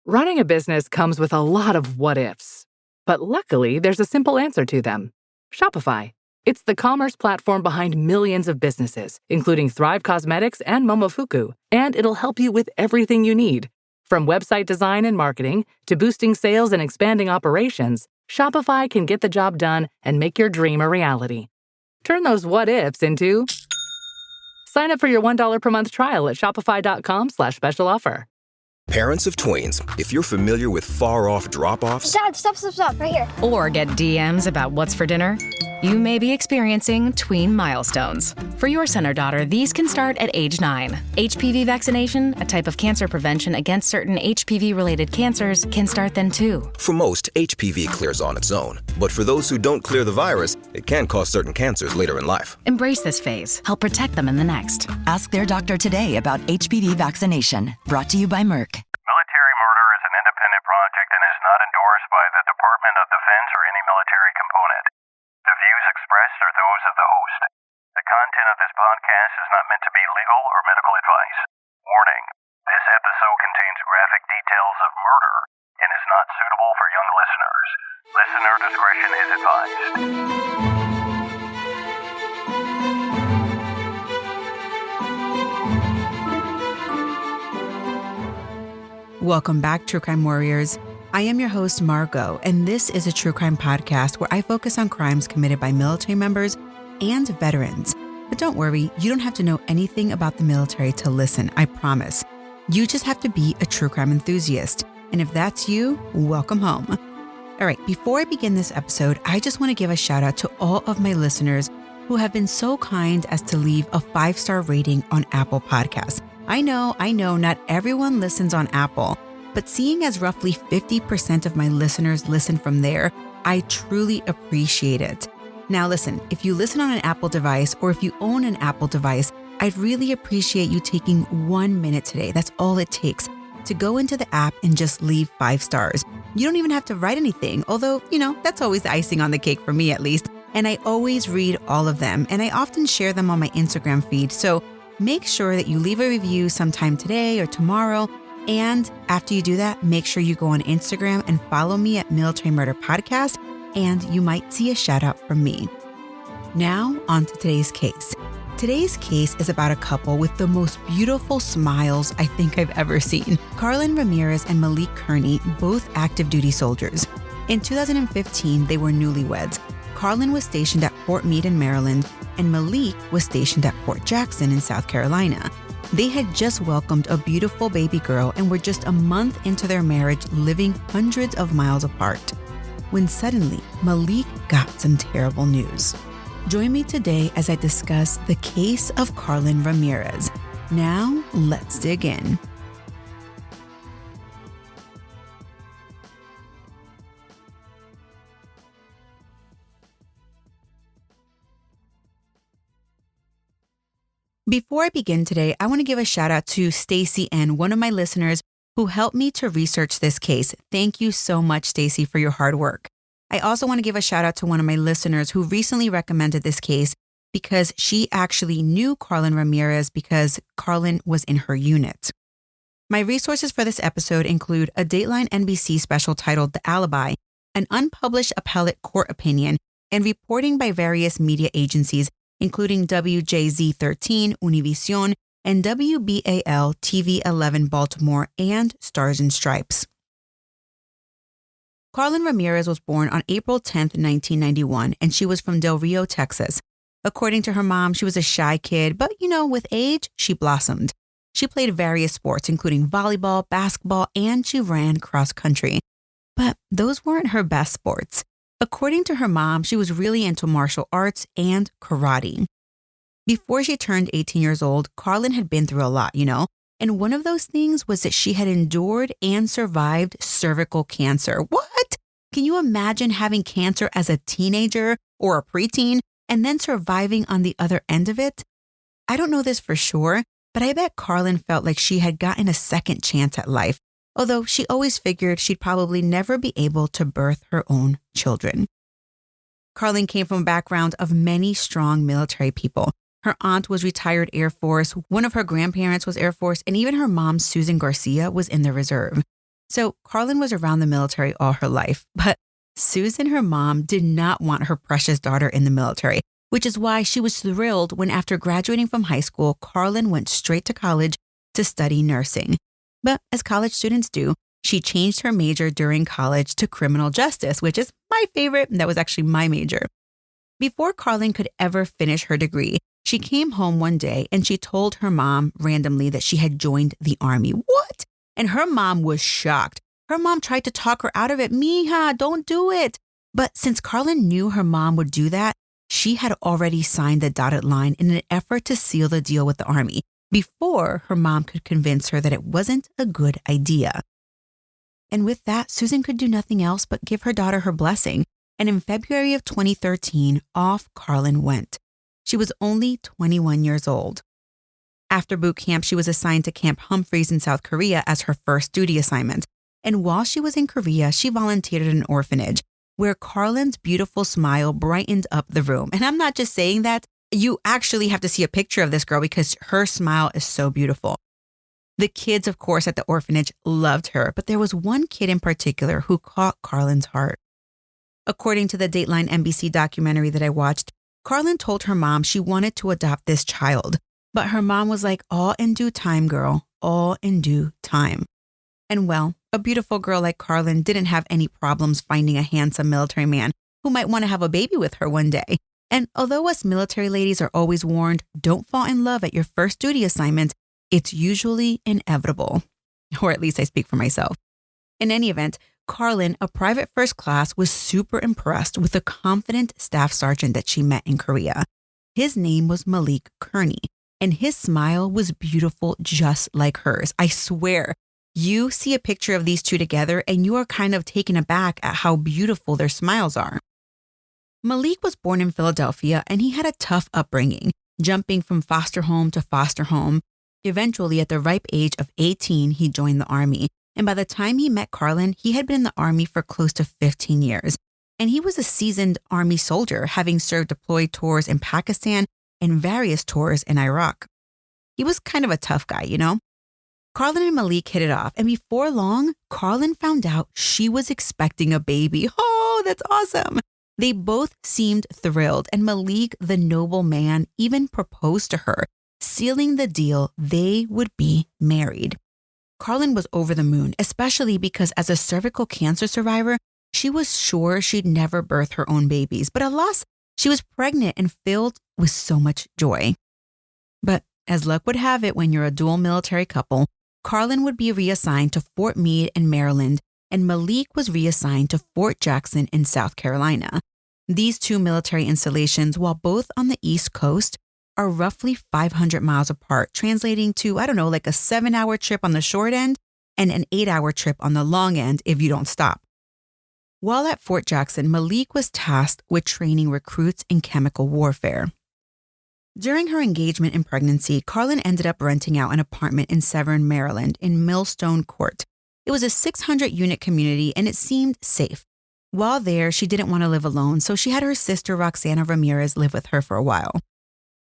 Running a business comes with a lot of what-ifs. But luckily, there's a simple answer to them. Shopify. It's the commerce platform behind millions of businesses, including Thrive Cosmetics and Momofuku, and it'll help you with everything you need. From website design and marketing to boosting sales and expanding operations, Shopify can get the job done and make your dream a reality. Turn those what-ifs into... Sign up for your $1 per month trial at shopify.com/special offer. Parents of tweens, if you're familiar with far-off drop-offs... Dad, stop, right here. Or get DMs about what's for dinner, you may be experiencing tween milestones. For your son or daughter, these can start at age 9. HPV vaccination, a type of cancer prevention against certain HPV-related cancers, can start then too. For most, HPV clears on its own. But for those who don't clear the virus, it can cause certain cancers later in life. Embrace this phase. Help protect them in the next. Ask their doctor today about HPV vaccination. Brought to you by Merck. Military murder is an independent project and is not endorsed by the Department of Defense or any military component. The views expressed are those of the host. The content of this podcast is not meant to be legal or medical advice. Warning, this episode contains graphic details of murder and is not suitable for young listeners. Listener discretion is advised. Welcome back, True Crime Warriors. I am your host, Margot, and this is a true crime podcast where I focus on crimes committed by military members and veterans. But don't worry, you don't have to know anything about the military to listen, I promise. You just have to be a true crime enthusiast. And if that's you, welcome home. All right, before I begin this episode, I just want to give a shout out to all of my listeners who have been so kind as to leave a 5-star rating on Apple Podcasts. I know, not everyone listens on Apple, but seeing as roughly 50% of my listeners listen from there, I truly appreciate it. Now listen, if you listen on an Apple device or if you own an Apple device, I'd really appreciate you taking 1 minute today. That's all it takes to go into the app and just leave 5 stars. You don't even have to write anything, although, that's always the icing on the cake for me at least. And I always read all of them, and I often share them on my Instagram feed. So make sure that you leave a review sometime today or tomorrow. And after you do that, make sure you go on Instagram and follow me at Military Murder Podcast, and you might see a shout out from me. Now, on to today's case. Today's case is about a couple with the most beautiful smiles I think I've ever seen. Karlyn Ramirez and Maliek Kearney, both active duty soldiers. In 2015, they were newlyweds. Karlyn was stationed at Fort Meade in Maryland, and Maliek was stationed at Fort Jackson in South Carolina. They had just welcomed a beautiful baby girl and were just a month into their marriage, living hundreds of miles apart, when suddenly Maliek got some terrible news. Join me today as I discuss the case of Karlyn Ramirez. Now, let's dig in. Before I begin today, I want to give a shout out to Stacy N., one of my listeners who helped me to research this case. Thank you so much, Stacy, for your hard work. I also want to give a shout out to one of my listeners who recently recommended this case because she actually knew Karlyn Ramirez because Karlyn was in her unit. My resources for this episode include a Dateline NBC special titled The Alibi, an unpublished appellate court opinion, and reporting by various media agencies including WJZ13, Univision, and WBAL TV 11 Baltimore, and Stars and Stripes. Karlyn Ramirez was born on April 10, 1991, and she was from Del Rio, Texas. According to her mom, she was a shy kid, but with age, she blossomed. She played various sports, including volleyball, basketball, and she ran cross country. But those weren't her best sports. According to her mom, she was really into martial arts and karate. Before she turned 18 years old, Karlyn had been through a lot, and one of those things was that she had endured and survived cervical cancer. What? Can you imagine having cancer as a teenager or a preteen and then surviving on the other end of it? I don't know this for sure, but I bet Karlyn felt like she had gotten a second chance at life, although she always figured she'd probably never be able to birth her own children. Karlyn came from a background of many strong military people. Her aunt was retired Air Force, one of her grandparents was Air Force, and even her mom, Susan Garcia, was in the reserve. So Karlyn was around the military all her life, but Susan, her mom, did not want her precious daughter in the military, which is why she was thrilled when after graduating from high school, Karlyn went straight to college to study nursing. But as college students do, she changed her major during college to criminal justice, which is my favorite. That was actually my major. Before Karlyn could ever finish her degree, she came home one day and she told her mom randomly that she had joined the Army. What? And her mom was shocked. Her mom tried to talk her out of it. Mija, don't do it. But since Karlyn knew her mom would do that, she had already signed the dotted line in an effort to seal the deal with the Army before her mom could convince her that it wasn't a good idea. And with that, Susan could do nothing else but give her daughter her blessing. And in February of 2013, off Karlyn went. She was only 21 years old. After boot camp, she was assigned to Camp Humphreys in South Korea as her first duty assignment. And while she was in Korea, she volunteered at an orphanage where Karlyn's beautiful smile brightened up the room. And I'm not just saying that. You actually have to see a picture of this girl because her smile is so beautiful. The kids, of course, at the orphanage loved her, but there was one kid in particular who caught Karlyn's heart. According to the Dateline NBC documentary that I watched, Karlyn told her mom she wanted to adopt this child, but her mom was like, all in due time, girl, all in due time. And well, a beautiful girl like Karlyn didn't have any problems finding a handsome military man who might want to have a baby with her one day. And although us military ladies are always warned, don't fall in love at your first duty assignment, it's usually inevitable. Or at least I speak for myself. In any event, Karlyn, a private first class, was super impressed with the confident staff sergeant that she met in Korea. His name was Maliek Kearney, and his smile was beautiful just like hers. I swear, you see a picture of these two together and you are kind of taken aback at how beautiful their smiles are. Maliek was born in Philadelphia and he had a tough upbringing, jumping from foster home to foster home. Eventually, at the ripe age of 18, he joined the Army. And by the time he met Karlyn, he had been in the Army for close to 15 years. And he was a seasoned Army soldier, having served deployed tours in Pakistan and various tours in Iraq. He was kind of a tough guy, you know? Karlyn and Maliek hit it off. And before long, Karlyn found out she was expecting a baby. Oh, that's awesome. They both seemed thrilled, and Maliek, the noble man, even proposed to her, sealing the deal they would be married. Karlyn was over the moon, especially because as a cervical cancer survivor, she was sure she'd never birth her own babies. But alas, she was pregnant and filled with so much joy. But as luck would have it, when you're a dual military couple, Karlyn would be reassigned to Fort Meade in Maryland, and Maliek was reassigned to Fort Jackson in South Carolina. These two military installations, while both on the East Coast, are roughly 500 miles apart, translating to, like a 7-hour trip on the short end and an 8-hour trip on the long end if you don't stop. While at Fort Jackson, Maliek was tasked with training recruits in chemical warfare. During her engagement and pregnancy, Karlyn ended up renting out an apartment in Severn, Maryland, in Millstone Court. It was a 600-unit community and it seemed safe. While there, she didn't want to live alone, so she had her sister Karlyn Ramirez live with her for a while.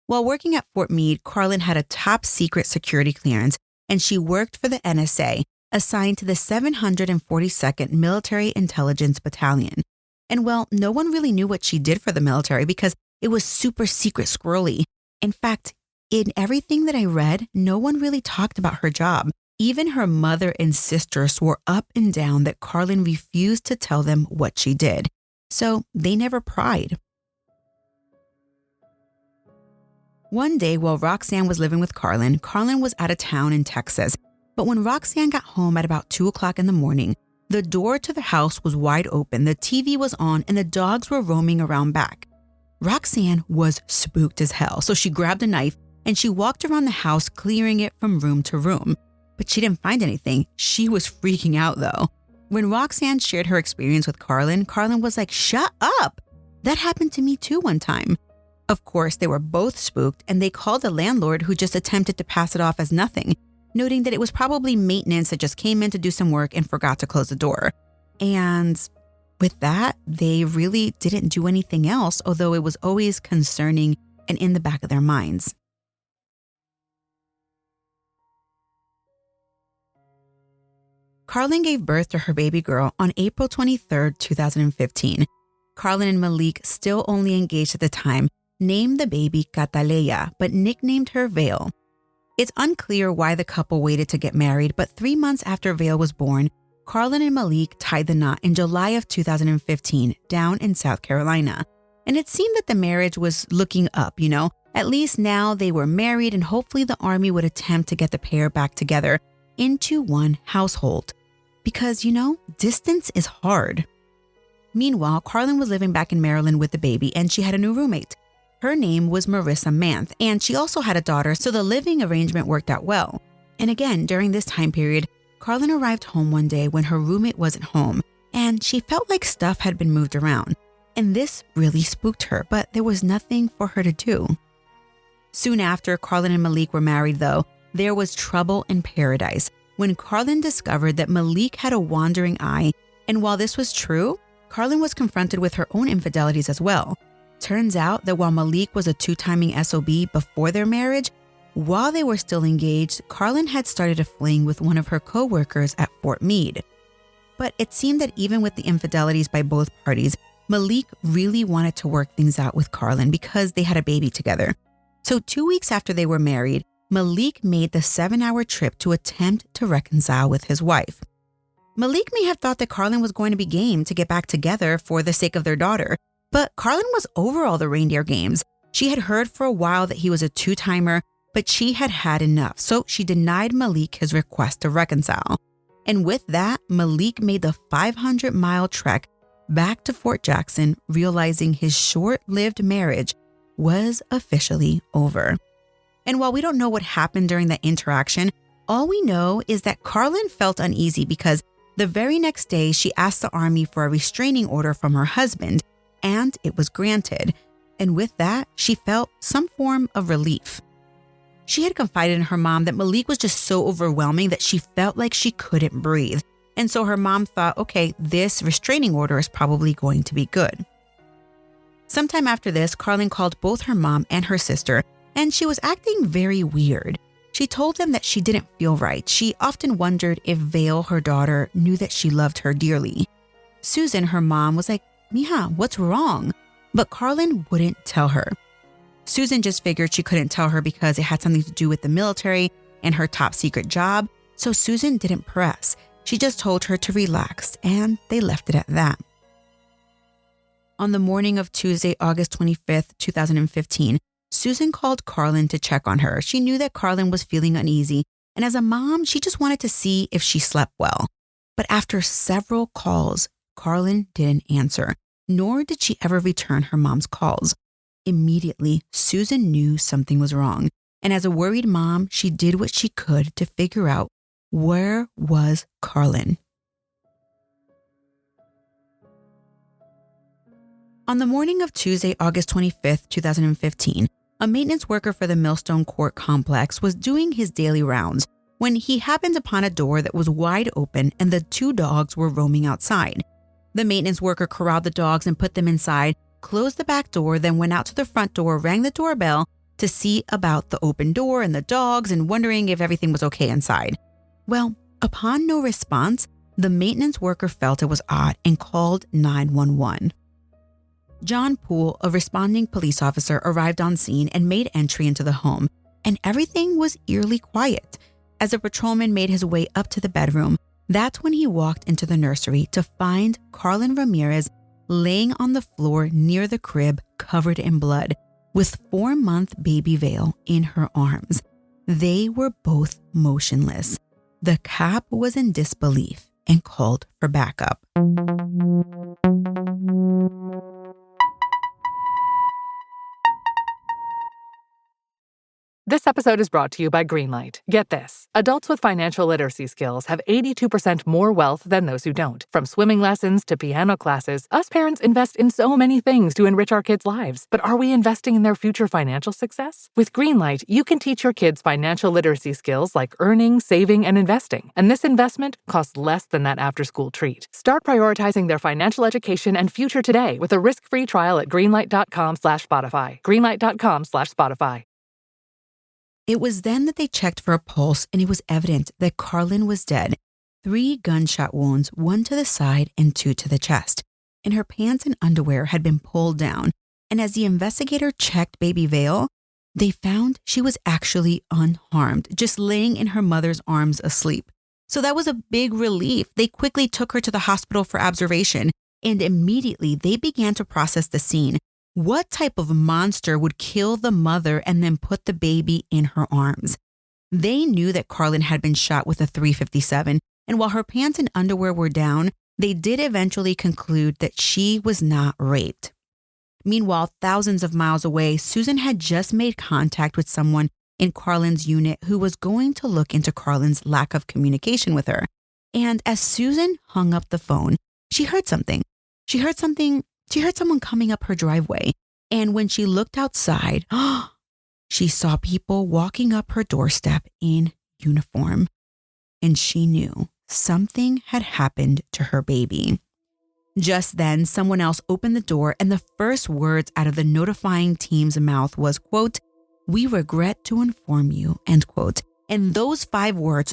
While working at Fort Meade, Karlyn had a top-secret security clearance, and she worked for the NSA, assigned to the 742nd Military Intelligence Battalion. And well, no one really knew what she did for the military because it was super secret squirrely. In fact, in everything that I read, no one really talked about her job. Even her mother and sister swore up and down that Karlyn refused to tell them what she did. So they never pried. One day while Roxanne was living with Karlyn, Karlyn was out of town in Texas. But when Roxanne got home at about 2 o'clock in the morning, the door to the house was wide open, the TV was on, and the dogs were roaming around back. Roxanne was spooked as hell, so she grabbed a knife and she walked around the house, clearing it from room to room. But she didn't find anything. She was freaking out though. When Roxanne shared her experience with Karlyn, Karlyn was like, "Shut up! That happened to me too one time." Of course, they were both spooked and they called the landlord, who just attempted to pass it off as nothing, noting that it was probably maintenance that just came in to do some work and forgot to close the door. And with that, they really didn't do anything else, although it was always concerning and in the back of their minds. Karlyn gave birth to her baby girl on April 23, 2015. Karlyn and Maliek, still only engaged at the time, named the baby Cataleya, but nicknamed her Vale. It's unclear why the couple waited to get married, but 3 months after Vale was born, Karlyn and Maliek tied the knot in July of 2015 down in South Carolina. And it seemed that the marriage was looking up, At least now they were married, and hopefully the Army would attempt to get the pair back together into one household. Because, distance is hard. Meanwhile, Karlyn was living back in Maryland with the baby, and she had a new roommate. Her name was Marissa Manth, and she also had a daughter, so the living arrangement worked out well. And again, during this time period, Karlyn arrived home one day when her roommate wasn't home, and she felt like stuff had been moved around. And this really spooked her, but there was nothing for her to do. Soon after Karlyn and Maliek were married, though, there was trouble in paradise when Karlyn discovered that Maliek had a wandering eye, and while this was true, Karlyn was confronted with her own infidelities as well. Turns out that while Maliek was a two-timing SOB before their marriage, while they were still engaged, Karlyn had started a fling with one of her co-workers at Fort Meade. But it seemed that even with the infidelities by both parties, Maliek really wanted to work things out with Karlyn because they had a baby together. So 2 weeks after they were married, Maliek made the 7-hour trip to attempt to reconcile with his wife. Maliek may have thought that Karlyn was going to be game to get back together for the sake of their daughter, but Karlyn was over all the reindeer games. She had heard for a while that he was a two-timer, but she had had enough, so she denied Maliek his request to reconcile. And with that, Maliek made the 500-mile trek back to Fort Jackson, realizing his short-lived marriage was officially over. And while we don't know what happened during that interaction, all we know is that Karlyn felt uneasy because the very next day she asked the Army for a restraining order from her husband, and it was granted. And with that, she felt some form of relief. She had confided in her mom that Maliek was just so overwhelming that she felt like she couldn't breathe. And so her mom thought, okay, this restraining order is probably going to be good. Sometime after this, Karlyn called both her mom and her sister, and she was acting very weird. She told them that she didn't feel right. She often wondered if Vale, her daughter, knew that she loved her dearly. Susan, her mom, was like, "Mija, what's wrong?" But Karlyn wouldn't tell her. Susan just figured she couldn't tell her because it had something to do with the military and her top secret job, so Susan didn't press. She just told her to relax, and they left it at that. On the morning of Tuesday, August 25th, 2015, Susan called Karlyn to check on her. She knew that Karlyn was feeling uneasy, and as a mom, she just wanted to see if she slept well. But after several calls, Karlyn didn't answer, nor did she ever return her mom's calls. Immediately, Susan knew something was wrong, and as a worried mom, she did what she could to figure out where was Karlyn. On the morning of Tuesday, August 25th, 2015, a maintenance worker for the Millstone Court complex was doing his daily rounds when he happened upon a door that was wide open and the two dogs were roaming outside. The maintenance worker corralled the dogs and put them inside, closed the back door, then went out to the front door, rang the doorbell to see about the open door and the dogs and wondering if everything was okay inside. Well, upon no response, the maintenance worker felt it was odd and called 911. John Poole, a responding police officer, arrived on scene and made entry into the home, and everything was eerily quiet. As a patrolman made his way up to the bedroom, that's when he walked into the nursery to find Karlyn Ramirez laying on the floor near the crib covered in blood, with 4-month baby Vale in her arms. They were both motionless. The cop was in disbelief and called for backup. This episode is brought to you by Greenlight. Get this. Adults with financial literacy skills have 82% more wealth than those who don't. From swimming lessons to piano classes, us parents invest in so many things to enrich our kids' lives. But are we investing in their future financial success? With Greenlight, you can teach your kids financial literacy skills like earning, saving, and investing. And this investment costs less than that after-school treat. Start prioritizing their financial education and future today with a risk-free trial at greenlight.com/Spotify. Greenlight.com/Spotify. It was then that they checked for a pulse, and it was evident that Karlyn was dead. 3 gunshot wounds, 1 to the side and 2 to the chest. And her pants and underwear had been pulled down. And as the investigator checked baby Vale, they found she was actually unharmed, just laying in her mother's arms asleep. So that was a big relief. They quickly took her to the hospital for observation, and immediately they began to process the scene. What type of monster would kill the mother and then put the baby in her arms? They knew that Karlyn had been shot with a .357, and while her pants and underwear were down, they did eventually conclude that she was not raped. Meanwhile, thousands of miles away, Susan had just made contact with someone in Karlyn's unit who was going to look into Karlyn's lack of communication with her. And as Susan hung up the phone, she heard something. She heard someone coming up her driveway. And when she looked outside, she saw people walking up her doorstep in uniform. And she knew something had happened to her baby. Just then, someone else opened the door, and the first words out of the notifying team's mouth was, quote, "We regret to inform you," end quote. And those 5 words,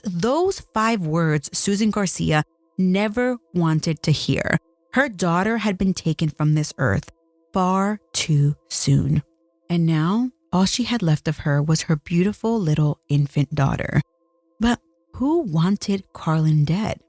Susan Garcia never wanted to hear. Her daughter had been taken from this earth far too soon. And now, all she had left of her was her beautiful little infant daughter. But who wanted Karlyn dead?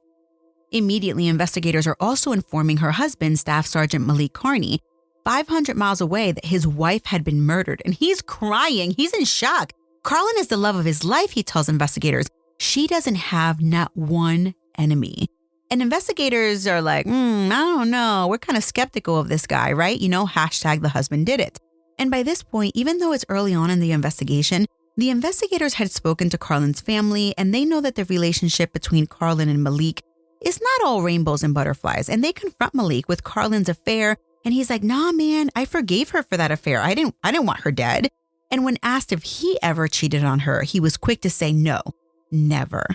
Immediately, investigators are also informing her husband, Staff Sergeant Maliek Kearney, 500 miles away, that his wife had been murdered. And he's crying. He's in shock. Karlyn is the love of his life, he tells investigators. She doesn't have not one enemy. And investigators are like, I don't know. We're kind of skeptical of this guy, right? Hashtag the husband did it. And by this point, even though it's early on in the investigation, the investigators had spoken to Karlyn's family, and they know that the relationship between Karlyn and Maliek is not all rainbows and butterflies. And they confront Maliek with Karlyn's affair, and he's like, "Nah, man, I forgave her for that affair. I didn't want her dead." And when asked if he ever cheated on her, he was quick to say no, never.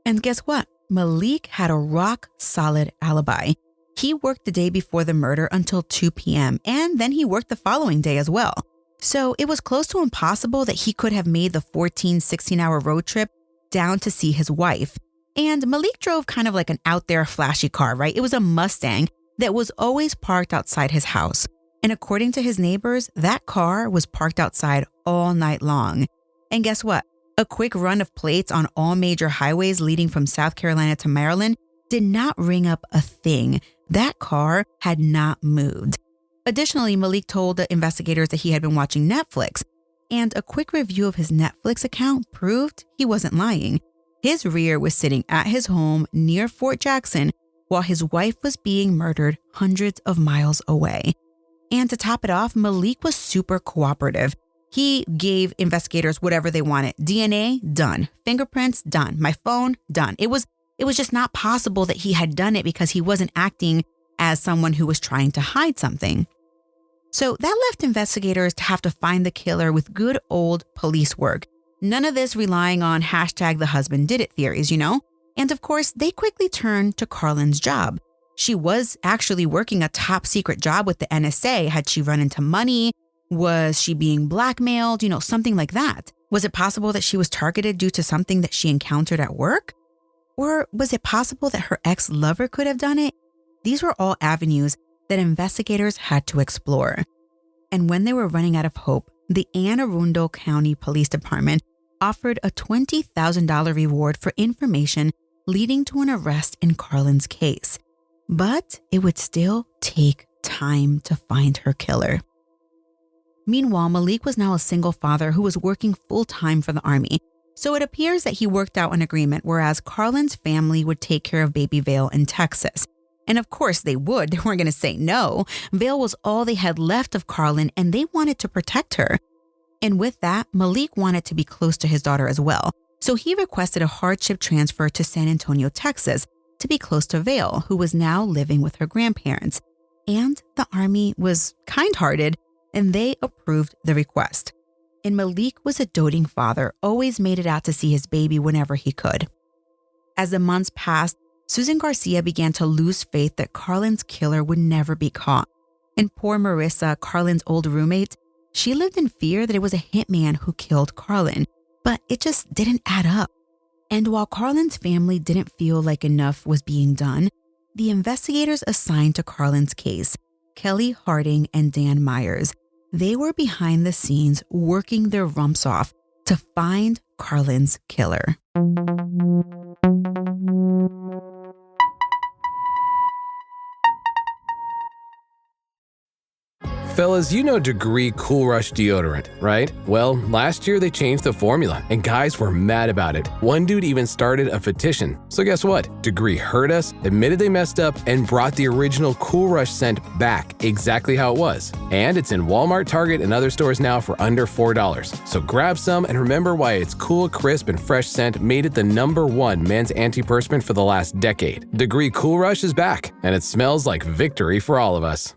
And guess what? Maliek had a rock-solid alibi. He worked the day before the murder until 2 p.m., and then he worked the following day as well. So it was close to impossible that he could have made the 16-hour road trip down to see his wife. And Maliek drove kind of like an out there flashy car, right? It was a Mustang that was always parked outside his house. And according to his neighbors, that car was parked outside all night long. And guess what? A quick run of plates on all major highways leading from South Carolina to Maryland did not ring up a thing. That car had not moved. Additionally, Maliek told the investigators that he had been watching Netflix, and a quick review of his Netflix account proved he wasn't lying. His rear was sitting at his home near Fort Jackson while his wife was being murdered hundreds of miles away. And to top it off, Maliek was super cooperative. He gave investigators whatever they wanted. DNA, done. Fingerprints, done. My phone, done. It was just not possible that he had done it because he wasn't acting as someone who was trying to hide something. So that left investigators to have to find the killer with good old police work. None of this relying on hashtag the husband did it theories, And of course, they quickly turned to Karlyn's job. She was actually working a top secret job with the NSA. Had she run into money? Was she being blackmailed? Something like that. Was it possible that she was targeted due to something that she encountered at work? Or was it possible that her ex-lover could have done it? These were all avenues that investigators had to explore. And when they were running out of hope, the Anne Arundel County Police Department offered a $20,000 reward for information leading to an arrest in Karlyn's case. But it would still take time to find her killer. Meanwhile, Maliek was now a single father who was working full-time for the Army. So it appears that he worked out an agreement whereas Karlyn's family would take care of baby Vale in Texas. And of course they would. They weren't going to say no. Vale was all they had left of Karlyn, and they wanted to protect her. And with that, Maliek wanted to be close to his daughter as well. So he requested a hardship transfer to San Antonio, Texas, to be close to Vale, who was now living with her grandparents. And the Army was kind-hearted, and they approved the request. And Maliek was a doting father, always made it out to see his baby whenever he could. As the months passed, Susan Garcia began to lose faith that Karlyn's killer would never be caught. And poor Marissa, Karlyn's old roommate, she lived in fear that it was a hitman who killed Karlyn, but it just didn't add up. And while Karlyn's family didn't feel like enough was being done, the investigators assigned to Karlyn's case, Kelly Harding and Dan Myers, they were behind the scenes working their rumps off to find Karlyn's killer. Fellas, you know Degree Cool Rush deodorant, right? Well, last year they changed the formula, and guys were mad about it. One dude even started a petition. So guess what? Degree heard us, admitted they messed up, and brought the original Cool Rush scent back exactly how it was. And it's in Walmart, Target, and other stores now for under $4. So grab some and remember why its cool, crisp, and fresh scent made it the #1 men's antiperspirant for the last decade. Degree Cool Rush is back, and it smells like victory for all of us.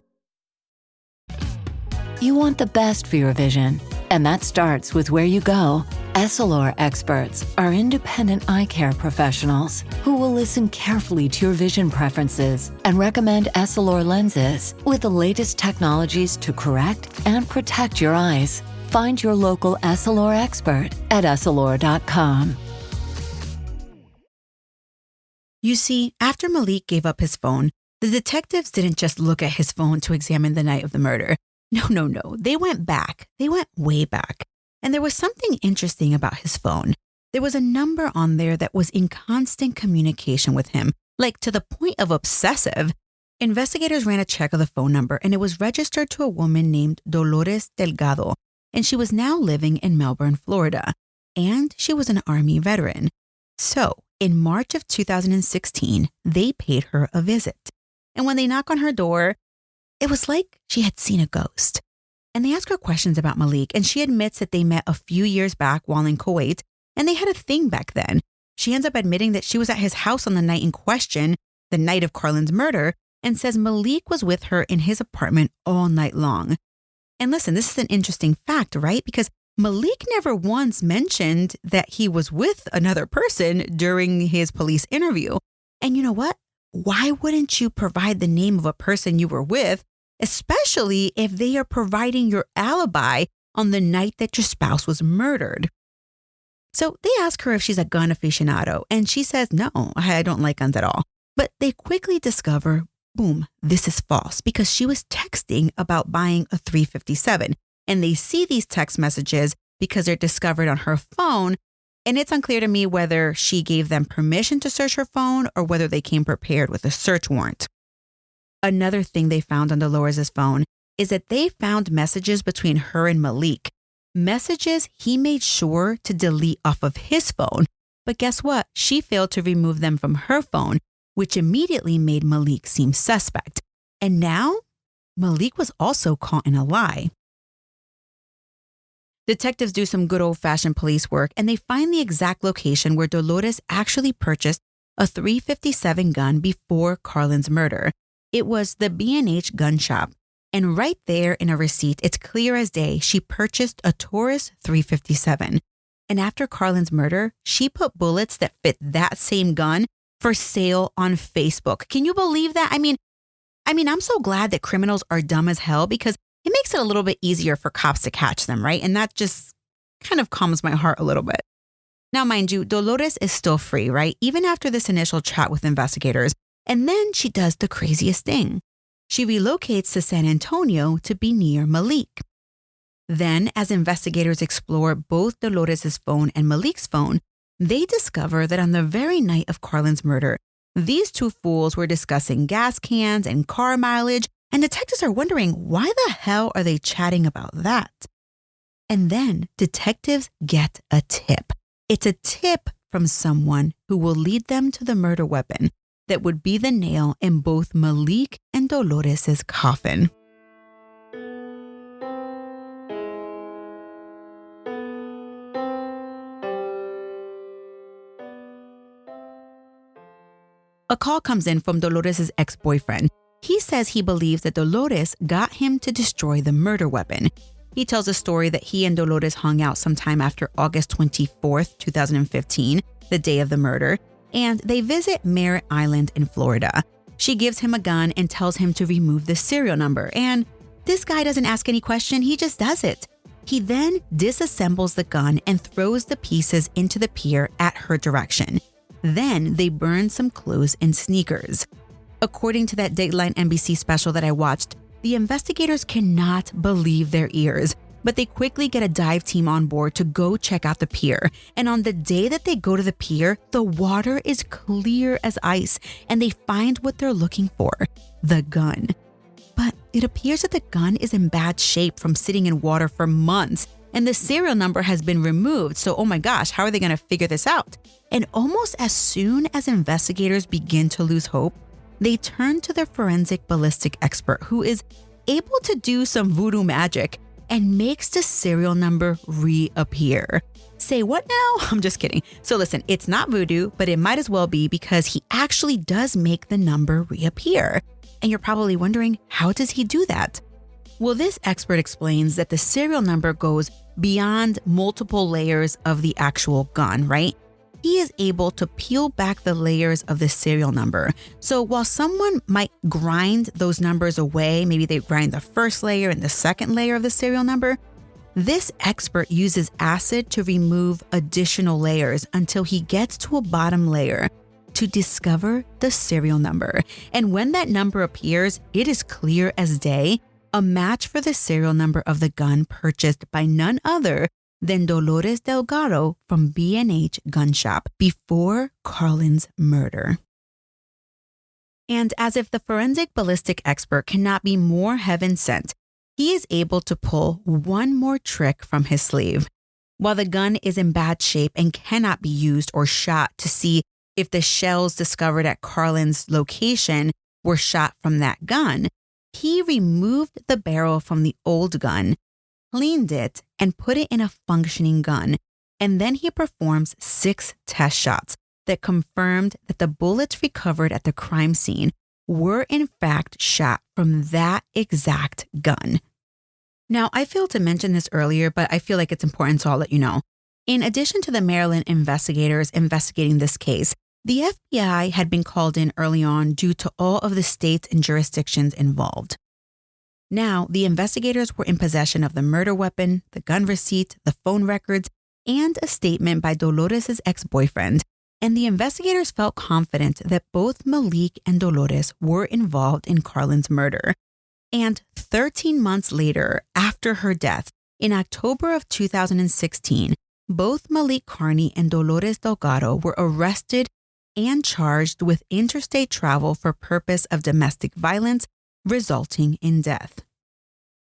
You want the best for your vision, and that starts with where you go. Essilor experts are independent eye care professionals who will listen carefully to your vision preferences and recommend Essilor lenses with the latest technologies to correct and protect your eyes. Find your local Essilor expert at Essilor.com. You see, after Maliek gave up his phone, the detectives didn't just look at his phone to examine the night of the murder. No. They went back. They went way back. And there was something interesting about his phone. There was a number on there that was in constant communication with him, like to the point of obsessive. Investigators ran a check of the phone number, and it was registered to a woman named Dolores Delgado, and she was now living in Melbourne, Florida. And she was an Army veteran. So, in March of 2016, they paid her a visit. And when they knocked on her door, it was like she had seen a ghost. And they asked her questions about Maliek, and she admits that they met a few years back while in Kuwait, and they had a thing back then. She ends up admitting that she was at his house on the night in question, the night of Karlyn's murder, and says Maliek was with her in his apartment all night long. And listen, this is an interesting fact, right? Because Maliek never once mentioned that he was with another person during his police interview. And you know what? Why wouldn't you provide the name of a person you were with, especially if they are providing your alibi on the night that your spouse was murdered? So they ask her if she's a gun aficionado, and she says, no, I don't like guns at all. But they quickly discover, boom, this is false, because she was texting about buying a .357. And they see these text messages because they're discovered on her phone. And it's unclear to me whether she gave them permission to search her phone or whether they came prepared with a search warrant. Another thing they found on Dolores' phone is that they found messages between her and Maliek. Messages he made sure to delete off of his phone. But guess what? She failed to remove them from her phone, which immediately made Maliek seem suspect. And now, Maliek was also caught in a lie. Detectives do some good old-fashioned police work, and they find the exact location where Dolores actually purchased a .357 gun before Karlyn's murder. It was the B&H gun shop. And right there in a receipt, it's clear as day, she purchased a Taurus .357. And after Karlyn's murder, she put bullets that fit that same gun for sale on Facebook. Can you believe that? I mean, I'm so glad that criminals are dumb as hell, because it makes it a little bit easier for cops to catch them, right? And that just kind of calms my heart a little bit. Now, mind you, Dolores is still free, right? Even after this initial chat with investigators. And then she does the craziest thing. She relocates to San Antonio to be near Maliek. Then, as investigators explore both Dolores' phone and Maliek's phone, they discover that on the very night of Karlyn's murder, these two fools were discussing gas cans and car mileage, and detectives are wondering, why the hell are they chatting about that? And then detectives get a tip. It's a tip from someone who will lead them to the murder weapon that would be the nail in both Maliek and Dolores' coffin. A call comes in from Dolores' ex-boyfriend. He says he believes that Dolores got him to destroy the murder weapon. He tells a story that he and Dolores hung out sometime after August 24th, 2015, the day of the murder, and they visit Merritt Island in Florida. She gives him a gun and tells him to remove the serial number, and this guy doesn't ask any question, he just does it. He then disassembles the gun and throws the pieces into the pier at her direction. Then they burn some clothes and sneakers. According to that Dateline NBC special that I watched, the investigators cannot believe their ears, but they quickly get a dive team on board to go check out the pier. And on the day that they go to the pier, the water is clear as ice, and they find what they're looking for, the gun. But it appears that the gun is in bad shape from sitting in water for months, and the serial number has been removed. So, oh my gosh, how are they going to figure this out? And almost as soon as investigators begin to lose hope, they turn to their forensic ballistic expert, who is able to do some voodoo magic and makes the serial number reappear. Say what now? I'm just kidding. So listen, it's not voodoo, but it might as well be, because he actually does make the number reappear. And you're probably wondering, how does he do that? Well, this expert explains that the serial number goes beyond multiple layers of the actual gun, right? He is able to peel back the layers of the serial number. So while someone might grind those numbers away, maybe they grind the first layer and the second layer of the serial number, this expert uses acid to remove additional layers until he gets to a bottom layer to discover the serial number. And when that number appears, it is clear as day, a match for the serial number of the gun purchased by none other than Dolores Delgado from B&H Gun Shop before Karlyn's murder. And as if the forensic ballistic expert cannot be more heaven sent, he is able to pull one more trick from his sleeve. While the gun is in bad shape and cannot be used or shot to see if the shells discovered at Karlyn's location were shot from that gun, he removed the barrel from the old gun, cleaned it, and put it in a functioning gun. And then he performs 6 test shots that confirmed that the bullets recovered at the crime scene were in fact shot from that exact gun. Now, I failed to mention this earlier, but I feel like it's important, so I'll let you know. In addition to the Maryland investigators investigating this case, the FBI had been called in early on due to all of the states and jurisdictions involved. Now, the investigators were in possession of the murder weapon, the gun receipt, the phone records, and a statement by Dolores' ex-boyfriend, and the investigators felt confident that both Maliek and Dolores were involved in Karlyn's murder. And 13 months later, after her death, in October of 2016, both Maliek Kearney and Dolores Delgado were arrested and charged with interstate travel for purpose of domestic violence, resulting in death.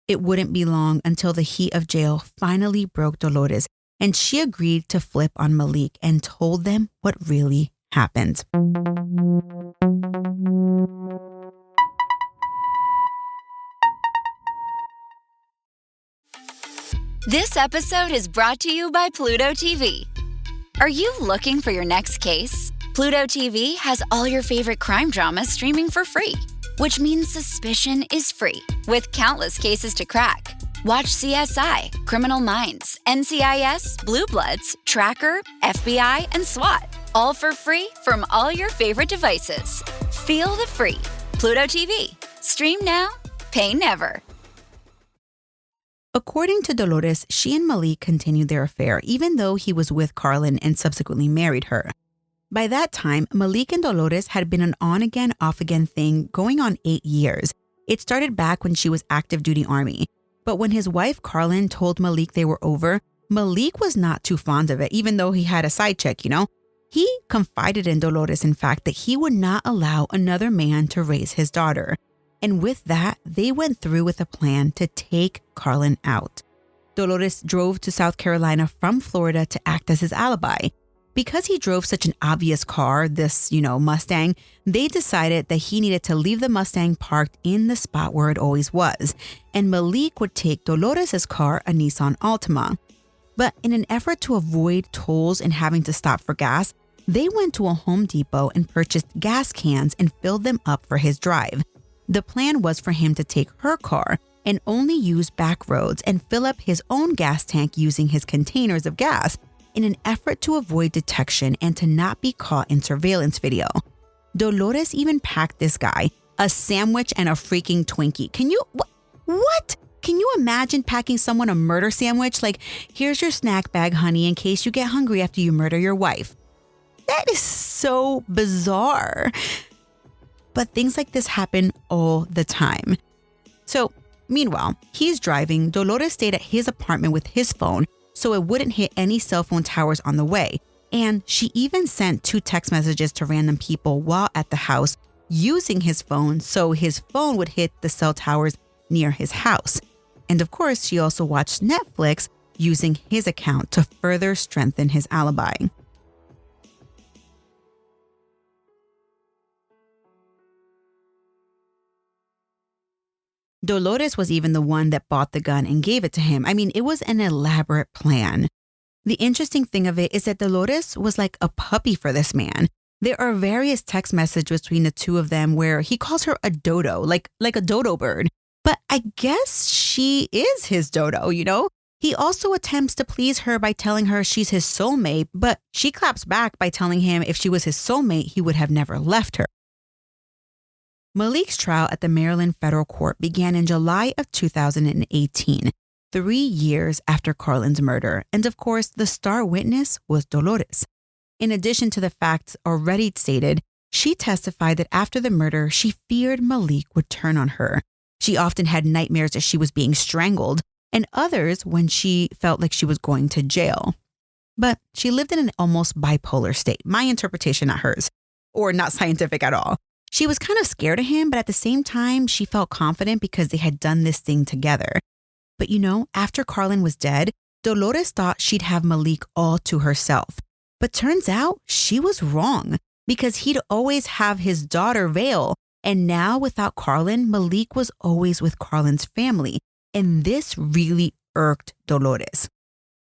It wouldn't be long until the heat of jail finally broke Dolores, and she agreed to flip on Maliek and told them what really happened. This episode is brought to you by Pluto TV. Are you looking for your next case? Pluto TV has all your favorite crime dramas streaming for free, which means suspicion is free, with countless cases to crack. Watch CSI, Criminal Minds, NCIS, Blue Bloods, Tracker, FBI, and SWAT, all for free from all your favorite devices. Feel the free. Pluto TV. Stream now, pay never. According to Dolores, she and Maliek continued their affair, even though he was with Karlyn and subsequently married her. By that time, Maliek and Dolores had been an on-again, off-again thing going on 8 years. It started back when she was active duty Army. But when his wife Karlyn told Maliek they were over, Maliek was not too fond of it, even though he had a side chick, you know? He confided in Dolores, in fact, that he would not allow another man to raise his daughter. And with that, they went through with a plan to take Karlyn out. Dolores drove to South Carolina from Florida to act as his alibi. Because he drove such an obvious car, this, Mustang, they decided that he needed to leave the Mustang parked in the spot where it always was, and Maliek would take Dolores' car, a Nissan Altima. But in an effort to avoid tolls and having to stop for gas, they went to a Home Depot and purchased gas cans and filled them up for his drive. The plan was for him to take her car and only use back roads and fill up his own gas tank using his containers of gas, in an effort to avoid detection and to not be caught in surveillance video. Dolores even packed this guy a sandwich and a freaking Twinkie. Can you... What? Can you imagine packing someone a murder sandwich? Like, here's your snack bag, honey, in case you get hungry after you murder your wife. That is so bizarre. But things like this happen all the time. So, meanwhile, he's driving. Dolores stayed at his apartment with his phone so it wouldn't hit any cell phone towers on the way. And she even sent 2 text messages to random people while at the house using his phone so his phone would hit the cell towers near his house. And of course, she also watched Netflix using his account to further strengthen his alibi. Dolores was even the one that bought the gun and gave it to him. I mean, it was an elaborate plan. The interesting thing of it is that Dolores was like a puppy for this man. There are various text messages between the two of them where he calls her a dodo, like a dodo bird. But I guess she is his dodo, you know? He also attempts to please her by telling her she's his soulmate, but she claps back by telling him if she was his soulmate, he would have never left her. Maliek's trial at the Maryland federal court began in July of 2018, 3 years after Karlyn's murder, and of course, the star witness was Dolores. In addition to the facts already stated, she testified that after the murder, she feared Maliek would turn on her. She often had nightmares that she was being strangled, and others when she felt like she was going to jail. But she lived in an almost bipolar state, my interpretation, not hers, or not scientific at all. She was kind of scared of him, but at the same time, she felt confident because they had done this thing together. But you know, after Karlyn was dead, Dolores thought she'd have Maliek all to herself. But turns out she was wrong because he'd always have his daughter Vale. And now without Karlyn, Maliek was always with Karlyn's family. And this really irked Dolores.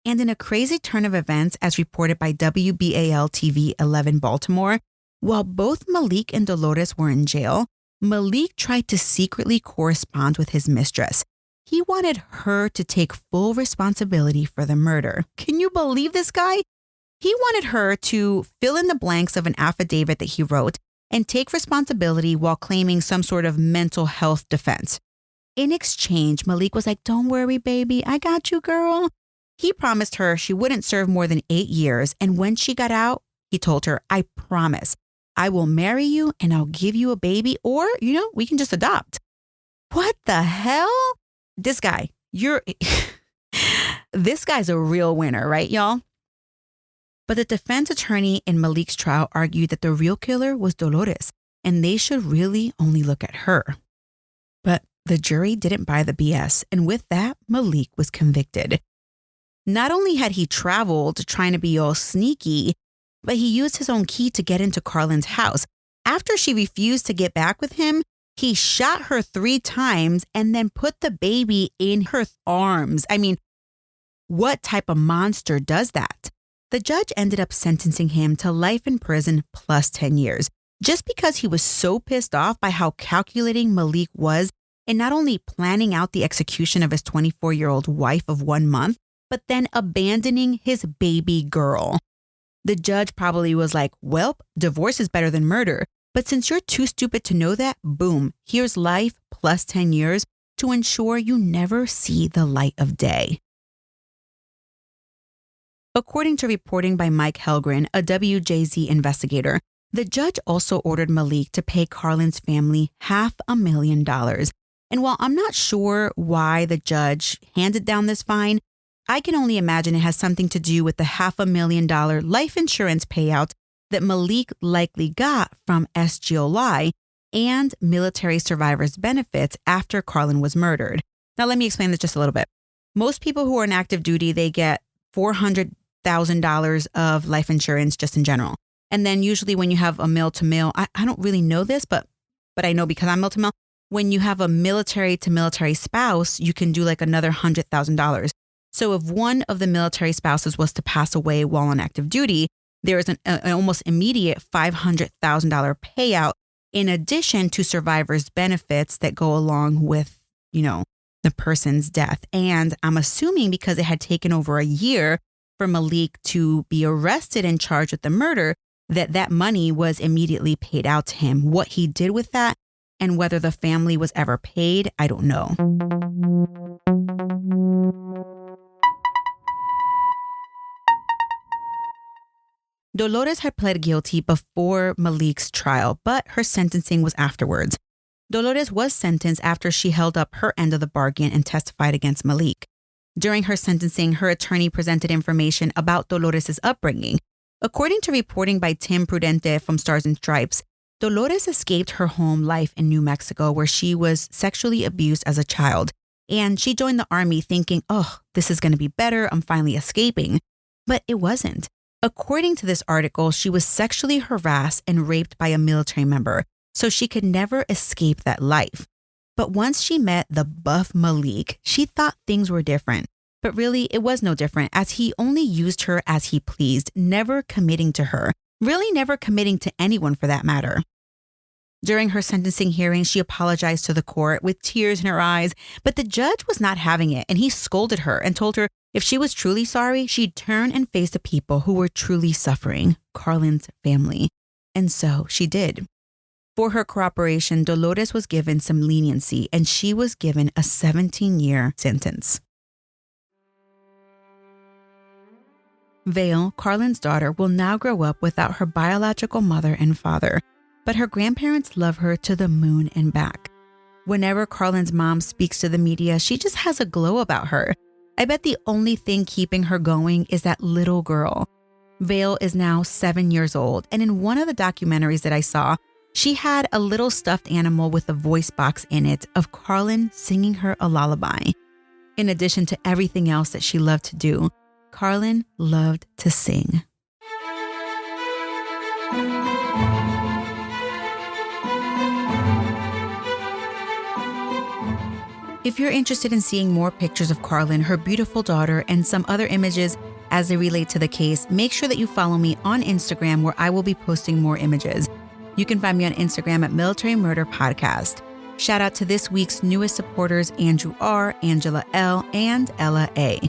And in a crazy turn of events, as reported by WBAL TV 11 Baltimore, while both Maliek and Dolores were in jail, Maliek tried to secretly correspond with his mistress. He wanted her to take full responsibility for the murder. Can you believe this guy? He wanted her to fill in the blanks of an affidavit that he wrote and take responsibility while claiming some sort of mental health defense. In exchange, Maliek was like, "Don't worry, baby. I got you, girl." He promised her she wouldn't serve more than 8 years. And when she got out, he told her, "I promise, I will marry you and I'll give you a baby, or, you know, we can just adopt." What the hell? This guy, this guy's a real winner, right, y'all? But the defense attorney in Maliek's trial argued that the real killer was Dolores, and they should really only look at her. But the jury didn't buy the BS, and with that, Maliek was convicted. Not only had he traveled trying to be all sneaky, but he used his own key to get into Karlyn's house. After she refused to get back with him, he shot her 3 times and then put the baby in her arms. I mean, what type of monster does that? The judge ended up sentencing him to life in prison plus 10 years, just because he was so pissed off by how calculating Maliek was in not only planning out the execution of his 24-year-old wife of 1 month, but then abandoning his baby girl. The judge probably was like, "Well, divorce is better than murder. But since you're too stupid to know that, boom, here's life plus 10 years to ensure you never see the light of day." According to reporting by Mike Helgren, a WJZ investigator, the judge also ordered Maliek to pay Karlyn's family $500,000. And while I'm not sure why the judge handed down this fine, I can only imagine it has something to do with the $500,000 life insurance payout that Maliek likely got from SGLI and military survivors' benefits after Karlyn was murdered. Now, let me explain this just a little bit. Most people who are in active duty, they get $400,000 of life insurance just in general. And then usually when you have a mil-to-mil, I don't really know this, but I know because I'm mil-to-mil, when you have a military-to-military spouse, you can do like another $100,000. So if one of the military spouses was to pass away while on active duty, there is an almost immediate $500,000 payout in addition to survivors' benefits that go along with, you know, the person's death. And I'm assuming because it had taken over a year for Maliek to be arrested and charged with the murder, that money was immediately paid out to him. What he did with that and whether the family was ever paid, I don't know. Dolores had pled guilty before Maliek's trial, but her sentencing was afterwards. Dolores was sentenced after she held up her end of the bargain and testified against Maliek. During her sentencing, her attorney presented information about Dolores' upbringing. According to reporting by Tim Prudente from Stars and Stripes, Dolores escaped her home life in New Mexico where she was sexually abused as a child. And she joined the army thinking, oh, this is going to be better. I'm finally escaping. But it wasn't. According to this article, she was sexually harassed and raped by a military member, so she could never escape that life. But once she met the buff Maliek, she thought things were different. But really, it was no different, as he only used her as he pleased, never committing to her, really never committing to anyone for that matter. During her sentencing hearing, she apologized to the court with tears in her eyes, but the judge was not having it, and he scolded her and told her if she was truly sorry, she'd turn and face the people who were truly suffering, Karlyn's family. And so she did. For her cooperation, Dolores was given some leniency, and she was given a 17-year sentence. Vale, Karlyn's daughter, will now grow up without her biological mother and father, but her grandparents love her to the moon and back. Whenever Karlyn's mom speaks to the media, she just has a glow about her. I bet the only thing keeping her going is that little girl. Vale is now 7 years old, and in one of the documentaries that I saw, she had a little stuffed animal with a voice box in it of Karlyn singing her a lullaby. In addition to everything else that she loved to do, Karlyn loved to sing. If you're interested in seeing more pictures of Karlyn, her beautiful daughter, and some other images as they relate to the case, make sure that you follow me on Instagram, where I will be posting more images. You can find me on Instagram at Military Murder Podcast. Shout out to this week's newest supporters, Andrew R., Angela L., and Ella A.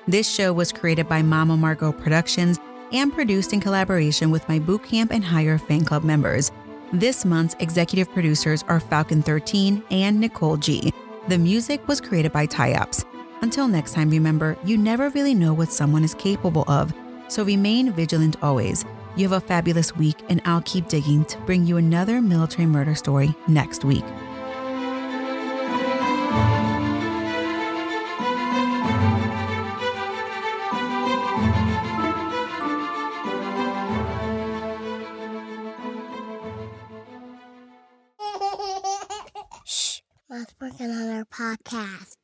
This show was created by Mama Margot Productions and produced in collaboration with my Bootcamp and Higher fan club members. This month's executive producers are Falcon 13 and Nicole G. The music was created by Ty-Ups. Until next time, remember, you never really know what someone is capable of, so remain vigilant always. You have a fabulous week, and I'll keep digging to bring you another military murder story next week. Shh, Mom's working on our podcast.